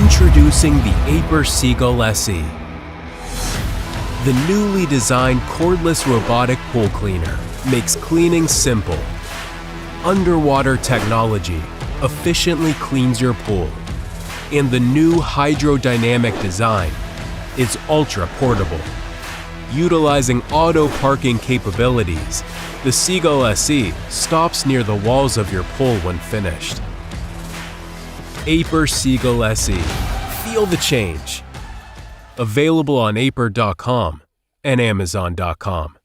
Introducing the AIPER Seagull SE, the newly designed cordless robotic pool cleaner makes cleaning simple. Underwater technology efficiently cleans your pool, and the new hydrodynamic design is ultra portable. Utilizing auto parking capabilities, the Seagull SE stops near the walls of your pool when finished. AIPER Seagull SE. Feel the change. Available on AIPER.com and Amazon.com.